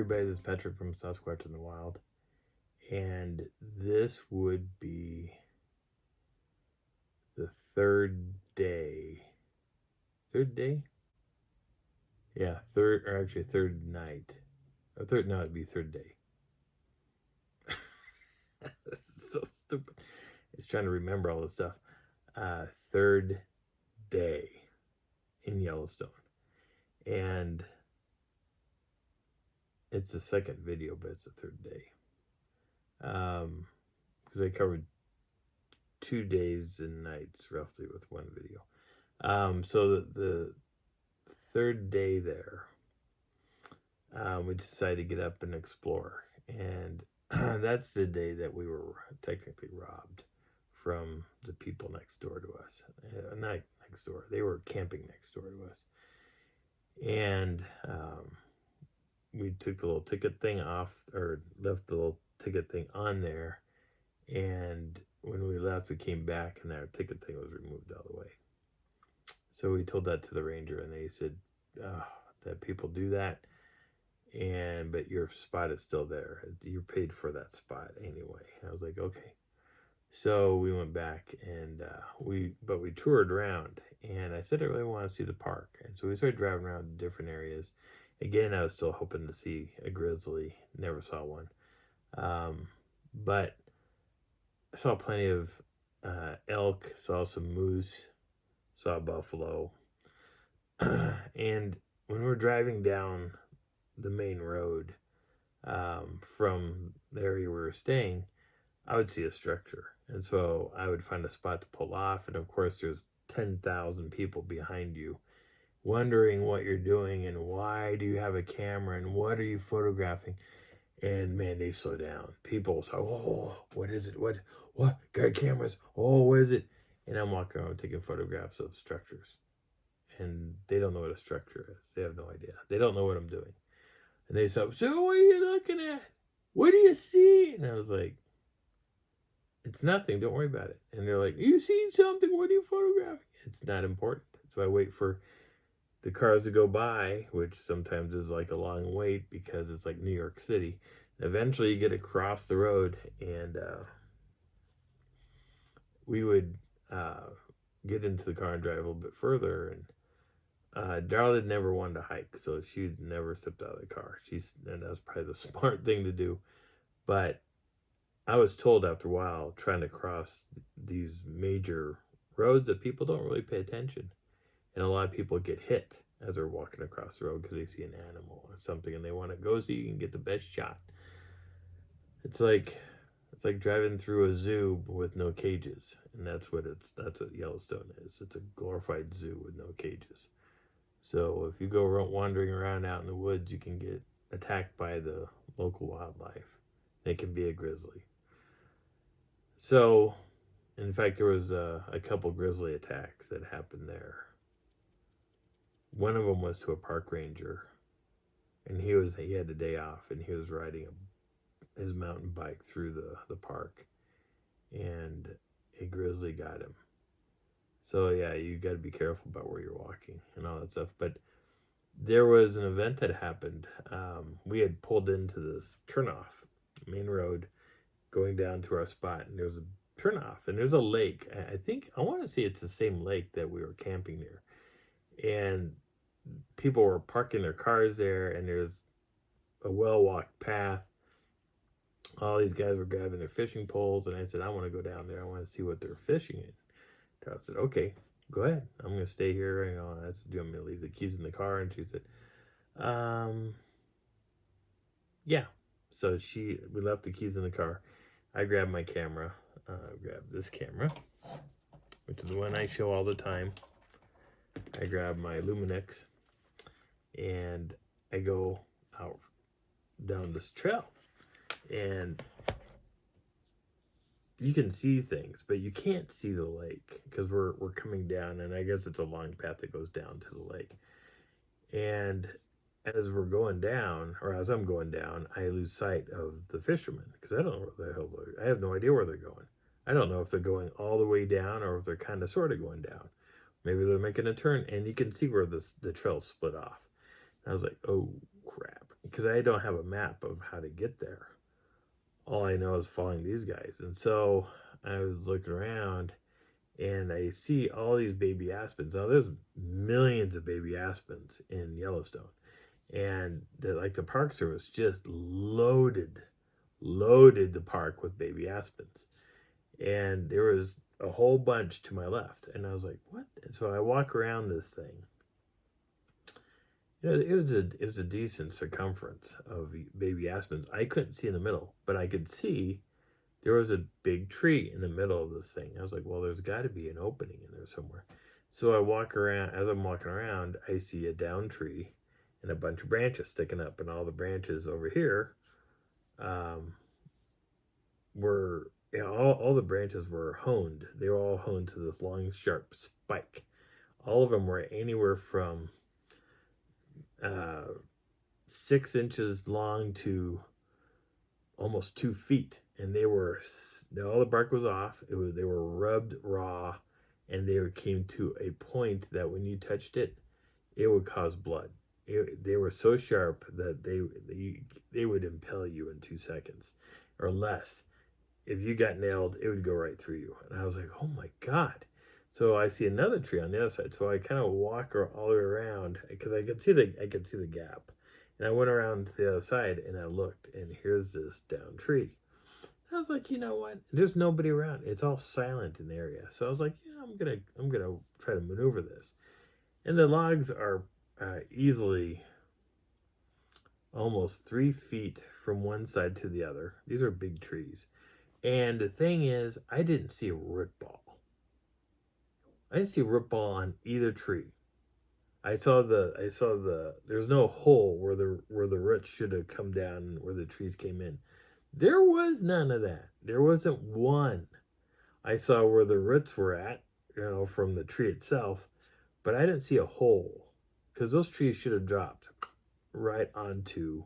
everybody, this is Patrick from Sasquatch in the Wild, and this would be the third day. Third day? Yeah, third night. It'd be third day. This is so stupid. It's trying to remember all this stuff. Third day in Yellowstone. And it's the second video, but it's the third day. Because I covered 2 days and nights roughly with one video. So the third day there, we decided to get up and explore. And that's the day that we were technically robbed from the people next door to us. Not next door. They were camping next door to us. And we took the little ticket thing off, or left the little ticket thing on there. And when we left, we came back and our ticket thing was removed all the way. So we told that to the ranger, and they said that people do that, but your spot is still there. You're paid for that spot anyway. I was like, okay. So we went back and we toured around, and I said I really want to see the park. And so we started driving around different areas. Again, I was still hoping to see a grizzly. Never saw one. But I saw plenty of elk, saw some moose, saw buffalo. And when we're driving down the main road from the area we were staying, I would see a structure. And so I would find a spot to pull off. And of course, there's 10,000 people behind you wondering what you're doing and why do you have a camera and what are you photographing. And man, they slow down. People say, oh, what is it? What? Got cameras? Oh, what is it? And I'm walking around taking photographs of structures. And they don't know what a structure is. They have no idea. They don't know what I'm doing. And they say, so what are you looking at? What do you see? And I was like, it's nothing. Don't worry about it. And they're like, you see something? What are you photographing? It's not important. So I wait for the cars to go by, which sometimes is like a long wait because it's like New York City. And eventually you get across the road, and we would get into the car and drive a little bit further. And Darla never wanted to hike, so she'd never stepped out of the car. And that was probably the smart thing to do. But I was told after a while, trying to cross these major roads, that people don't really pay attention. And a lot of people get hit as they're walking across the road because they see an animal or something and they want to go so you can get the best shot. It's like driving through a zoo with no cages. And that's what Yellowstone is. It's a glorified zoo with no cages. So if you go wandering around out in the woods, you can get attacked by the local wildlife. It can be a grizzly. So, in fact, there was a couple grizzly attacks that happened there. One of them was to a park ranger, and he had a day off, and he was riding his mountain bike through the park, and a grizzly got him. So yeah, you got to be careful about where you're walking and all that stuff. But there was an event that happened. We had pulled into this turnoff, main road, going down to our spot, and there's a turnoff, and there's a lake. I want to say it's the same lake that we were camping near. And people were parking their cars there, and there's a well-walked path. All these guys were grabbing their fishing poles, and I said, I want to go down there. I want to see what they're fishing in. I said, okay, go ahead. I'm going to stay here. I said, do you want me to leave the keys in the car? And she said, yeah. So we left the keys in the car. I grabbed my camera. Grabbed this camera, which is the one I show all the time. I grab my Luminix, and I go out down this trail. And you can see things, but you can't see the lake because we're coming down, and I guess it's a long path that goes down to the lake. And as we're going down, or as I'm going down, I lose sight of the fishermen because I don't know where the hell I have no idea where they're going. I don't know if they're going all the way down or if they're kind of sort of going down. Maybe they're making a turn, and you can see where the trail split off. And I was like, oh, crap, because I don't have a map of how to get there. All I know is following these guys. And so I was looking around and I see all these baby aspens. Now there's millions of baby aspens in Yellowstone. And the Park Service just loaded the park with baby aspens. And there was a whole bunch to my left. And I was like, what? And so I walk around this thing. It was a decent circumference of baby aspens. I couldn't see in the middle, but I could see there was a big tree in the middle of this thing. I was like, well, there's got to be an opening in there somewhere. So I walk around. As I'm walking around, I see a down tree and a bunch of branches sticking up, and all the branches over here were, all the branches were honed. They were all honed to this long, sharp spike. All of them were anywhere from 6 inches long to almost 2 feet, and they were, all the bark was off. They were rubbed raw, and they came to a point that when you touched it, it would cause blood. They were so sharp that they would impale you in 2 seconds or less. If you got nailed, it would go right through you. And I was like, oh my God. So I see another tree on the other side. So I kind of walk all the way around because I could see the gap. And I went around to the other side and I looked, and here's this down tree. I was like, you know what? There's nobody around. It's all silent in the area. So I was like, yeah, I'm gonna try to maneuver this. And the logs are easily almost 3 feet from one side to the other. These are big trees. And the thing is, I didn't see a root ball. I didn't see a root ball on either tree. I saw there's no hole where the roots should have come down where the trees came in. There was none of that. There wasn't one. I saw where the roots were at, from the tree itself, but I didn't see a hole because those trees should have dropped right onto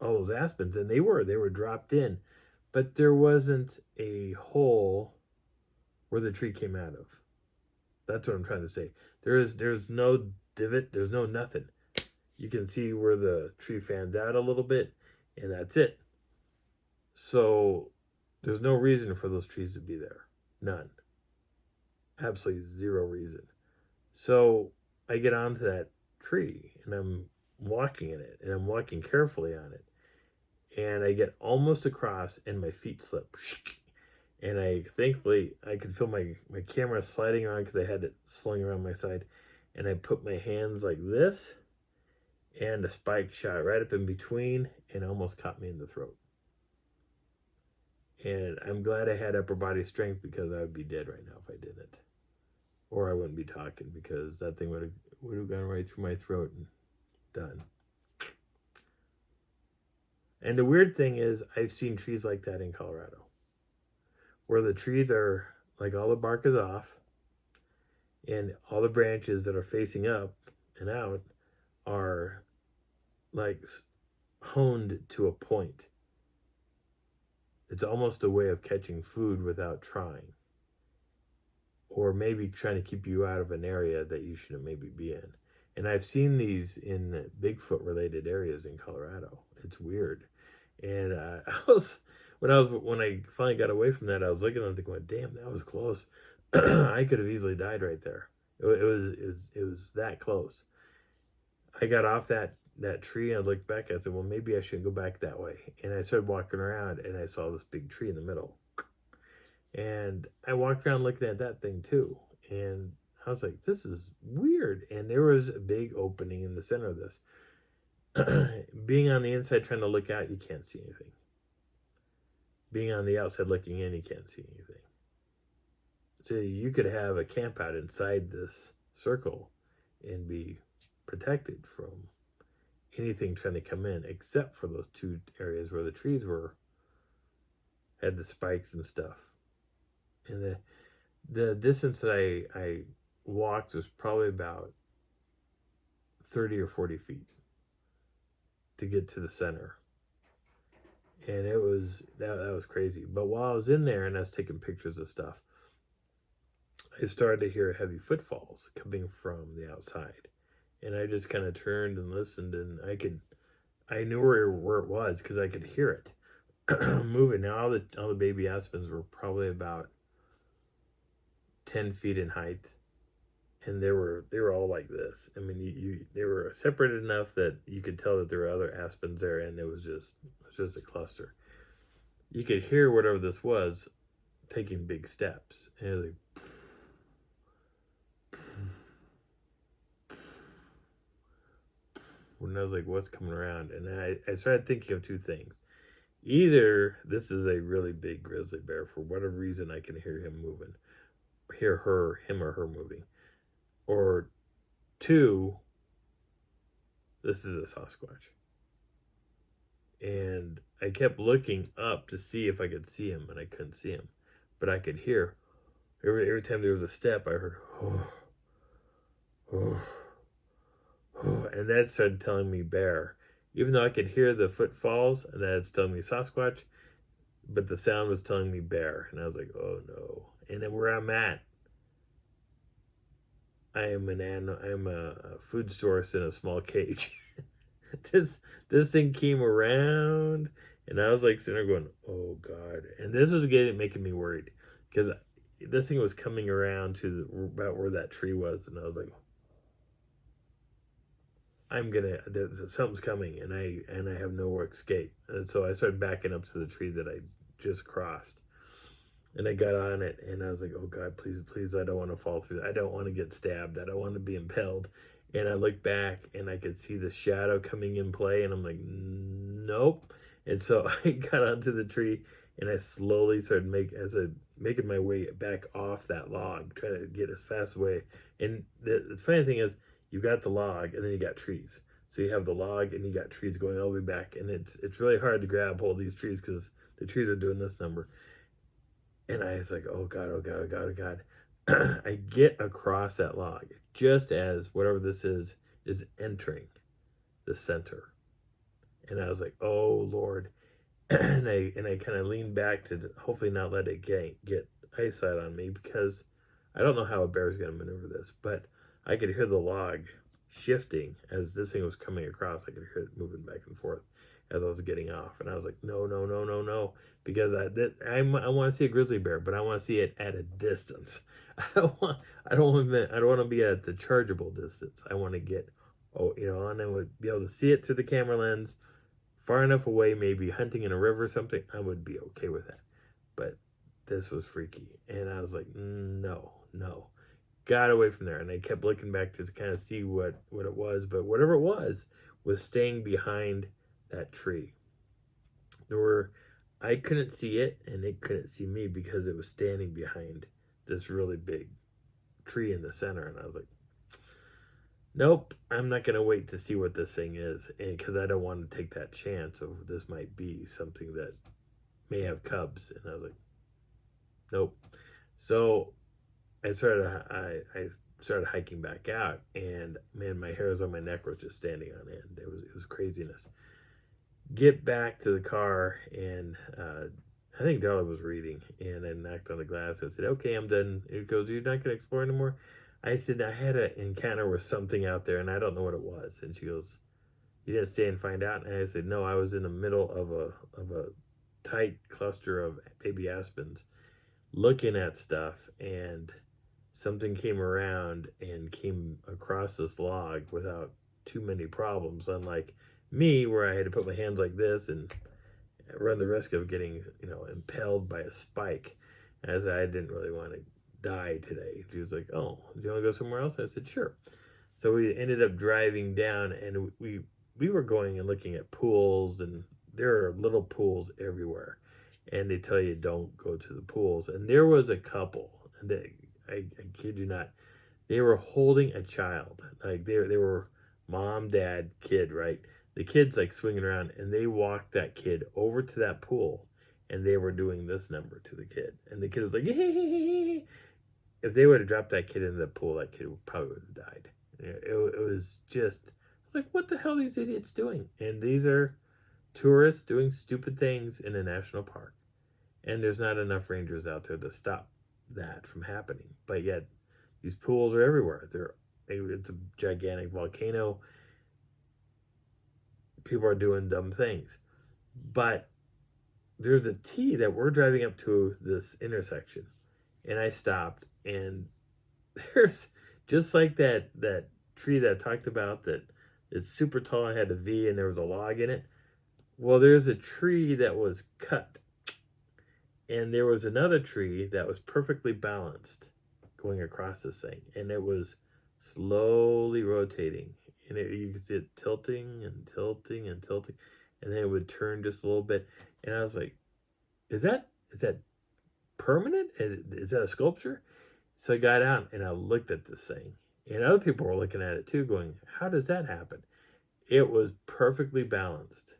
all those aspens, and they were dropped in, but there wasn't a hole where the tree came out of. That's what I'm trying to say. There's no divot. There's no nothing. You can see where the tree fans out a little bit, and that's it. So there's no reason for those trees to be there. None. Absolutely zero reason. So I get onto that tree, and I'm walking in it, and I'm walking carefully on it. And I get almost across, and my feet slip. And thankfully, I could feel my camera sliding around because I had it slung around my side. And I put my hands like this, and a spike shot right up in between and almost caught me in the throat. And I'm glad I had upper body strength because I would be dead right now if I didn't. Or I wouldn't be talking because that thing would have gone right through my throat and done. And the weird thing is, I've seen trees like that in Colorado, where the trees are like all the bark is off and all the branches that are facing up and out are like honed to a point. It's almost a way of catching food without trying, or maybe trying to keep you out of an area that you shouldn't maybe be in. And I've seen these in Bigfoot related areas in Colorado. It's weird. And when I finally got away from that, I was looking at it going, damn, that was close. I could have easily died right there. It was that close. I got off that tree and I looked back. I said, well, maybe I should go back that way. And I started walking around and I saw this big tree in the middle. And I walked around looking at that thing too. And I was like, this is weird. And there was a big opening in the center of this. Being on the inside trying to look out, you can't see anything. Being on the outside looking in, you can't see anything. So you could have a camp out inside this circle and be protected from anything trying to come in, except for those 2 areas where the trees had the spikes and stuff. And the distance that I walked was probably about 30 or 40 feet to get to the center. And it was that was crazy. But while I was in there and I was taking pictures of stuff, I started to hear heavy footfalls coming from the outside. and I just kind of turned and listened, and I knew where it was because I could hear it moving. Now all the baby aspens were probably about 10 feet in height, and they were all like this. I mean, they were separated enough that you could tell that there were other aspens there, and it was just a cluster. You could hear whatever this was taking big steps, and it was like, and I was like, what's coming around? And I started thinking of two things. Either this is a really big grizzly bear, for whatever reason I can hear him moving, him or her moving. Or two, this is a Sasquatch. And I kept looking up to see if I could see him, and I couldn't see him. But I could hear, every time there was a step, I heard, oh, oh, oh, and that started telling me bear. Even though I could hear the footfalls, and that's telling me Sasquatch, but the sound was telling me bear. And I was like, oh no. And then where I'm at, I am a food source in a small cage. this thing came around, and I was like sitting there going, oh God. And this was making me worried, because this thing was coming around to about where that tree was, and I was like, something's coming, and I have nowhere to escape. And so I started backing up to the tree that I just crossed, and I got on it, and I was like, oh God, please, I don't want to fall through. I don't want to get stabbed. I don't want to be impaled. And I looked back, and I could see the shadow coming in play, and I'm like, nope. And so I got onto the tree, and I slowly started making my way back off that log, trying to get as fast away. And the funny thing is, you got the log, and then you got trees. So you have the log, and you got trees going all the way back, and it's really hard to grab hold of these trees because the trees are doing this number. And I was like, oh God, oh God, oh God, oh God. I get across that log just as whatever this is entering the center. And I was like, oh Lord. and I kind of leaned back to hopefully not let it get eyesight on me, because I don't know how a bear is going to maneuver this, but I could hear the log shifting as this thing was coming across. I could hear it moving back and forth as I was getting off, and I was like, no, because I want to see a grizzly bear, but I want to see it at a distance. I don't want to be at the chargeable distance. I want to get, and I would be able to see it through the camera lens, far enough away, maybe hunting in a river or something. I would be okay with that, but this was freaky, and I was like, no. Got away from there, and I kept looking back to kind of see what it was, but whatever it was staying behind that tree. I couldn't see it, and it couldn't see me because it was standing behind this really big tree in the center, and I was like, nope, I'm not going to wait to see what this thing is, and because I don't want to take that chance of this might be something that may have cubs. And I was like, nope. So I started hiking back out, and man, my hairs on my neck were just standing on end. It was craziness. Get back to the car, and I think Darla was reading, and I knocked on the glass. I said, okay, I'm done. It goes, you're not going to explore anymore? I said, I had an encounter with something out there, and I don't know what it was. And she goes, you didn't stay and find out? And I said, no, I was in the middle of a tight cluster of baby aspens looking at stuff, and something came around and came across this log without too many problems, unlike me, where I had to put my hands like this and run the risk of getting, impaled by a spike, as I didn't really want to die today. She was like, oh, do you want to go somewhere else? I said, sure. So we ended up driving down, and we were going and looking at pools, and there are little pools everywhere, and they tell you don't go to the pools. And there was a couple, and I kid you not, they were holding a child. Like they were mom, dad, kid, right? The kid's like swinging around, and they walked that kid over to that pool, and they were doing this number to the kid. And the kid was like, hey. If they would have dropped that kid into the pool, that kid probably would have died. It was just like, what the hell are these idiots doing? And these are tourists doing stupid things in a national park. And there's not enough rangers out there to stop that from happening. But yet, these pools are everywhere. They're it's a gigantic volcano. People are doing dumb things. But there's a T that we're driving up to this intersection, and I stopped, and there's just like that tree that I talked about that it's super tall and had a V and there was a log in it. Well, there's a tree that was cut, and there was another tree that was perfectly balanced going across this thing, and it was slowly rotating, and you could see it tilting and tilting and tilting, and then it would turn just a little bit, and I was like, is that permanent? Is that a sculpture? So I got out and I looked at this thing, and other people were looking at it too, going, how does that happen? It was perfectly balanced,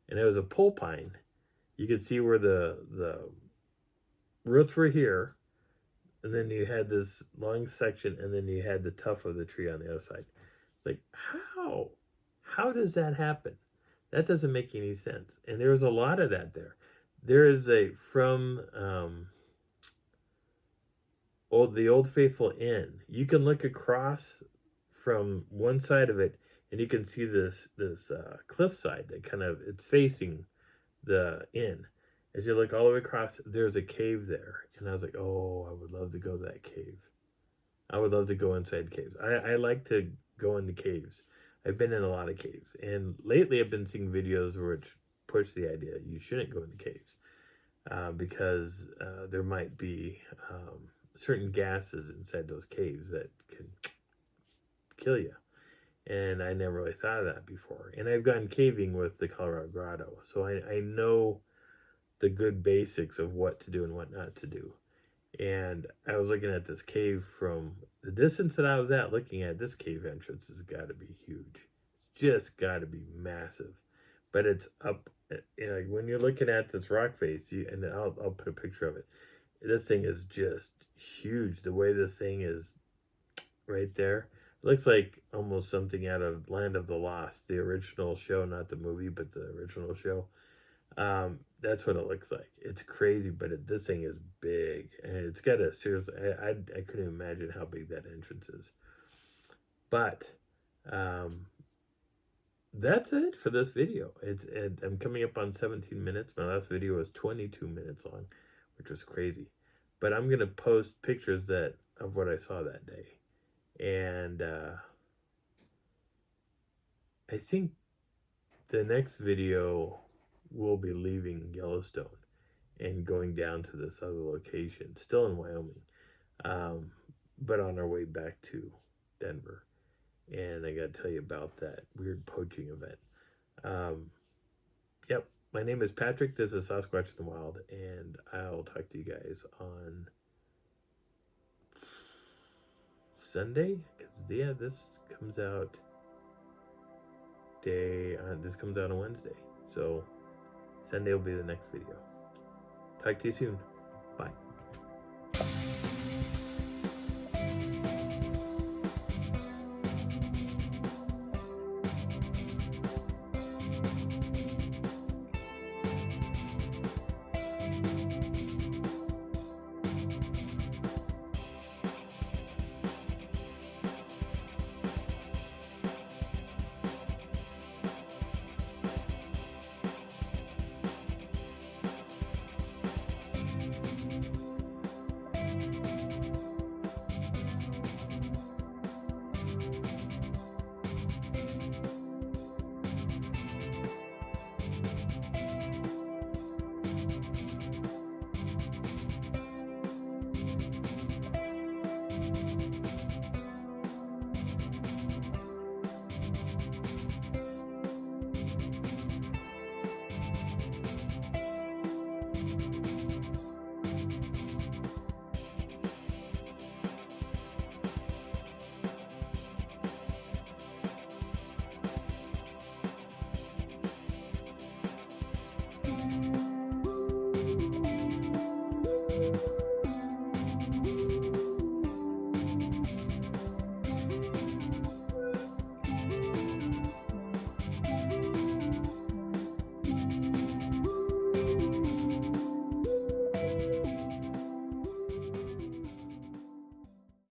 and it was a pole pine. You could see where the roots were here, and then you had this long section, and then you had the tuft of the tree on the other side. It's like, how? How does that happen? That doesn't make any sense. And there was a lot of that there. There is from the Old Faithful Inn. You can look across from one side of it, and you can see this cliffside that it's facing the inn. As you look all the way across, there's a cave there, and I was like, oh, I would love to go to that cave. I would love to go inside caves. I like to go into caves. I've been in a lot of caves, and lately I've been seeing videos which push the idea you shouldn't go into caves because there might be certain gases inside those caves that can kill you. And I never really thought of that before. And I've gone caving with the Colorado Grotto, so I know the good basics of what to do and what not to do. And I was looking at this cave from the distance that I was at, looking at this cave entrance has got to be huge. It's just got to be massive. But it's up, when you're looking at this rock face, and I'll put a picture of it. This thing is just huge. The way this thing is right there. It looks like almost something out of Land of the Lost, the original show, not the movie, but the original show. That's what it looks like. It's crazy, but this thing is big, and it's got a serious. I couldn't imagine how big that entrance is. But that's it for this video. I'm coming up on 17 minutes. My last video was 22 minutes long, which was crazy. But I'm gonna post pictures of what I saw that day, and I think the next video we'll be leaving Yellowstone and going down to this other location, still in Wyoming, but on our way back to Denver. And I gotta tell you about that weird poaching event. Yep, my name is Patrick. This is Sasquatch in the Wild, and I'll talk to you guys on Sunday, because this comes out on Wednesday, so Sunday will be the next video. Talk to you soon. Bye.